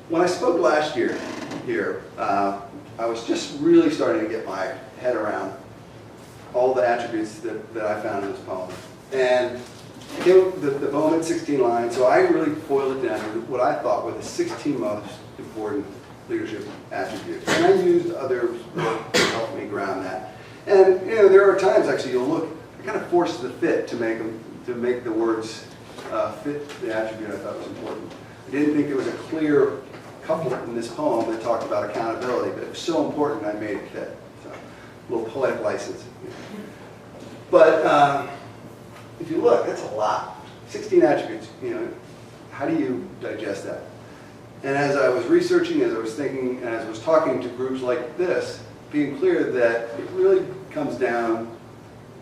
When I spoke last year here, I was just really starting to get my head around all the attributes that I found in this poem. And the poem had 16 lines, so I really boiled it down to what I thought were the 16 most important leadership attributes. And I used others to help me ground that. And there are times actually you'll look, I kind of forced the fit to make the words fit the attribute I thought was important. I didn't think there was a clear couplet in this poem that talked about accountability, but it was so important I made it fit. So, a little poetic license. But if you look, that's a lot. 16 attributes, how do you digest that? And as I was researching, as I was thinking, and as I was talking to groups like this, being clear that it really comes down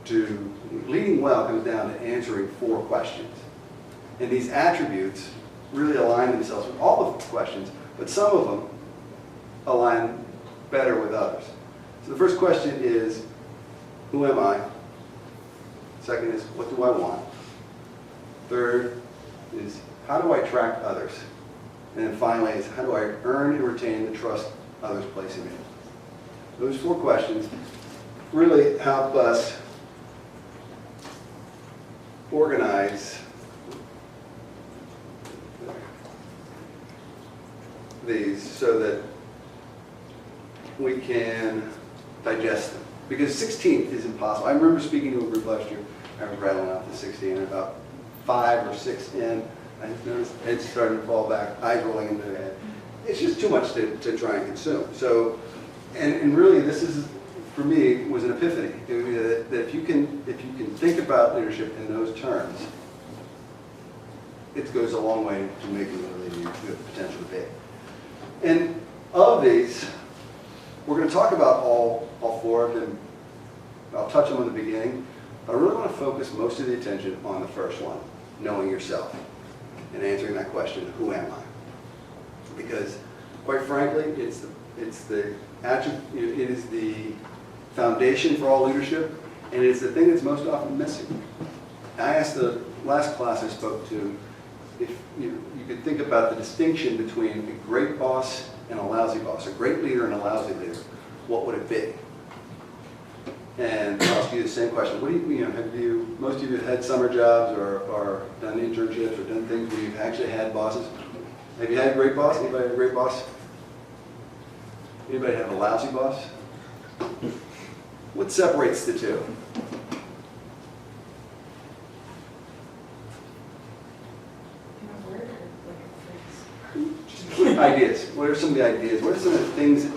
to, leading well comes down to answering 4 questions. And these attributes really align themselves with all of the questions, but some of them align better with others. So the first question is, who am I? Second is, what do I want? Third is, how do I attract others? And then finally is, how do I earn and retain the trust others place in me? Those 4 questions really help us organize these so that we can digest them. Because 16 is impossible. I remember speaking to a group last year. I was rattling off the 16, and about 5 or 6 in, I noticed heads starting to fall back, eyes rolling into their head. It's just too much to try and consume. So, and really, this is, for me, was an epiphany. That if you can think about leadership in those terms, it goes a long way to making the leader you have the potential to be. And of these, we're going to talk about all 4 of them. I'll touch them in the beginning, but I really want to focus most of the attention on the first one, knowing yourself, and answering that question, who am I? Because, quite frankly, it is the foundation for all leadership, and it's the thing that's most often missing. I asked the last class I spoke to if you could think about the distinction between a great boss and a lousy boss, a great leader and a lousy leader. What would it be? And I'll ask you the same question. What do have most of you have had summer jobs or done internships or done things where you've actually had bosses? Have you had a great boss? Anybody have a great boss? Anybody have a lousy boss? What separates the two? Ideas. What are some of the ideas? What are some of the things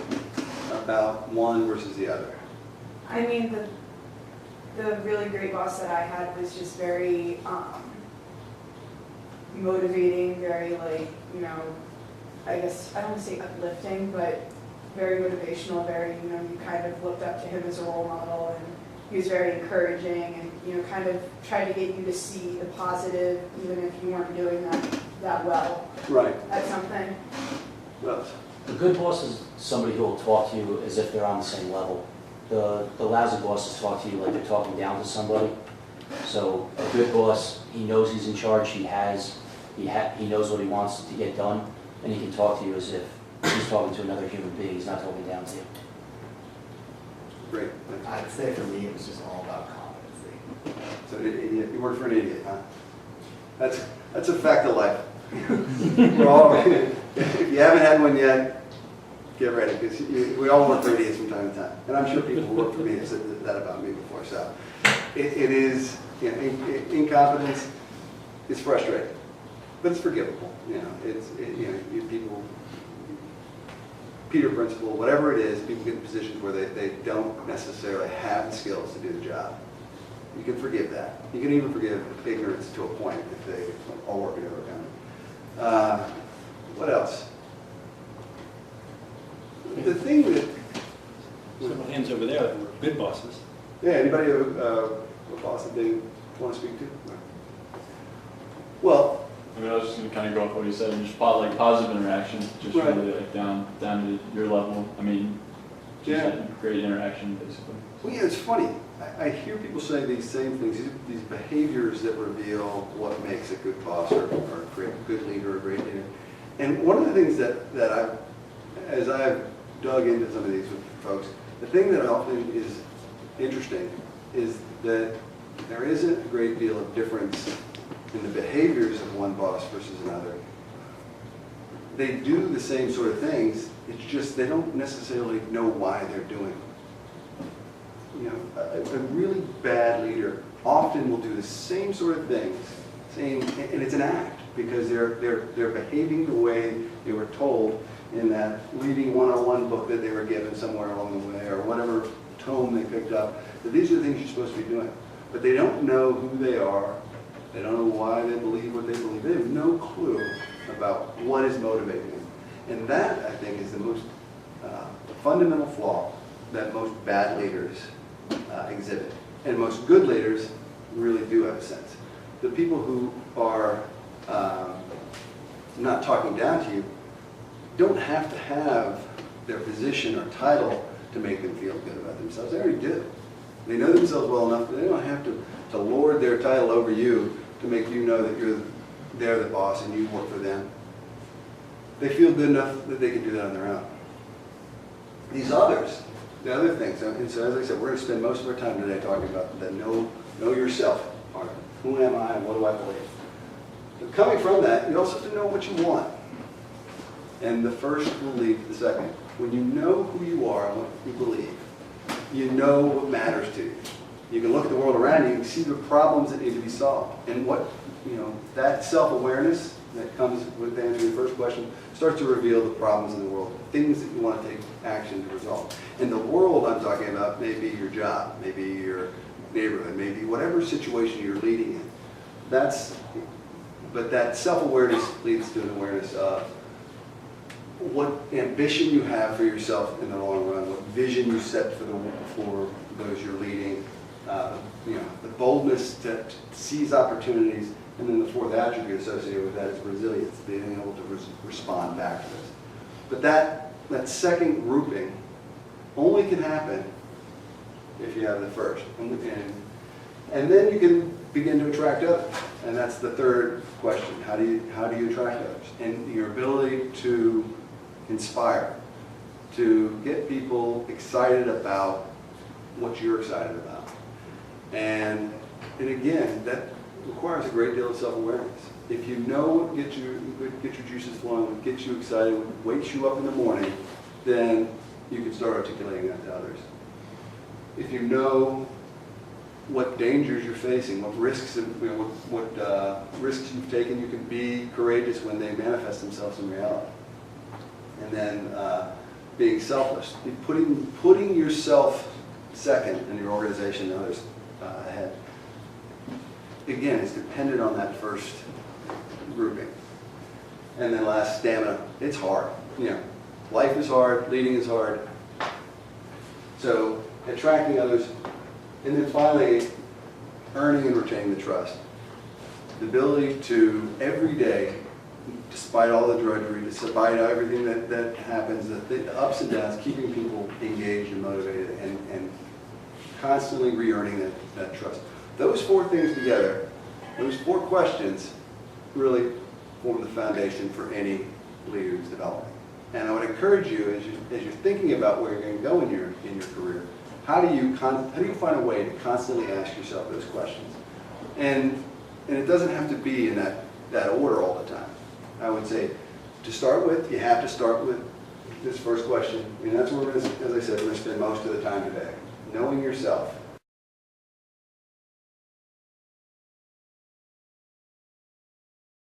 about one versus the other? I mean, the really great boss that I had was just very motivating, very I guess, I don't want to say uplifting, but very motivational, very, you kind of looked up to him as a role model, and he was very encouraging and, kind of tried to get you to see the positive, even if you weren't doing that well Right. at something. Well, A good boss is somebody who will talk to you as if they're on the same level. The lousy bosses talk to you like they're talking down to somebody. So a good boss, he knows he's in charge, he knows what he wants to get done, and he can talk to you as if he's talking to another human being, he's not talking down to you. great. I'd say for me, it was just all about competency. So you work for an idiot, huh? That's a fact of life. We're all, if you haven't had one yet, get ready, because we all work for idiots from time to time. And I'm sure people who work for me have said that about me before. So it is, incompetence is frustrating, but it's forgivable. People, Peter principle, whatever it is, people get in positions where they don't necessarily have the skills to do the job. You can forgive that. You can even forgive ignorance to a point if they all work together. What else? The thing that... Several hands over there that were good bosses. Yeah, anybody a boss that they want to speak to? Well, I mean, I was just going to kind of go off what you said and just positive interaction, just Right. really down to your level. I mean, just Yeah. great interaction, basically. Well, yeah, it's funny. I hear people say these same things, these behaviors that reveal what makes a good boss or a good leader or a great leader. And one of the things that I've, as I've dug into some of these with folks, the thing that often is interesting is that there isn't a great deal of difference in the behaviors of one boss versus another. They do the same sort of things, it's just they don't necessarily know why they're doing them. You know, a really bad leader often will do the same sort of things, and it's an act, because they're behaving the way they were told in that leading one-on-one book that they were given somewhere along the way, or whatever tome they picked up, that these are the things you're supposed to be doing. But they don't know who they are, they don't know why they believe what they believe, they have no clue about what is motivating them. And that, I think, is the most fundamental flaw that most bad leaders exhibit. And most good leaders really do have a sense. The people who are not talking down to you don't have to have their position or title to make them feel good about themselves. They already do. They know themselves well enough that they don't have to lord their title over you to make you know that they're the boss and you work for them. They feel good enough that they can do that on their own. These others, the other things, and so as I said, we're going to spend most of our time today talking about the know yourself part. Who am I and what do I believe? But coming from that, you also have to know what you want. And the first will lead to the second. When you know who you are and what you believe, you know what matters to you. You can look at the world around you and see the problems that need to be solved. And what, that self-awareness that comes with answering the first question starts to reveal the problems in the world, things that you want to take action to resolve. And the world I'm talking about may be your job, maybe your neighborhood, maybe whatever situation you're leading in. But that self-awareness leads to an awareness of what ambition you have for yourself in the long run, what vision you set for those you're leading, the boldness to seize opportunities, and then the fourth attribute associated with that is resilience, being able to respond back to this. But that second grouping only can happen if you have the first. And then you can begin to attract others. And that's the third question. How do you attract others? And your ability to inspire, to get people excited about what you're excited about. And again, that requires a great deal of self-awareness. If you know what gets your juices flowing, what gets you excited, what wakes you up in the morning, then you can start articulating that to others. If you know what dangers you're facing, what risks, risks you've taken, you can be courageous when they manifest themselves in reality. And then being selfless, putting yourself second in your organization and others ahead. Again, it's dependent on that first grouping. And then last, stamina. It's hard. Life is hard, leading is hard. So attracting others, and then finally, earning and retaining the trust. The ability to, every day, despite all the drudgery, despite everything that happens, the ups and downs, keeping people engaged and motivated and constantly re-earning that trust. Those four things together, those four questions, really form the foundation for any leader's development. And I would encourage you, as you're thinking about where you're going to go in your career, how do you find a way to constantly ask yourself those questions? And it doesn't have to be in that order all the time. I would say, to start with, you have to start with this first question. And that's where, as I said, we're going to spend most of the time today. Knowing yourself.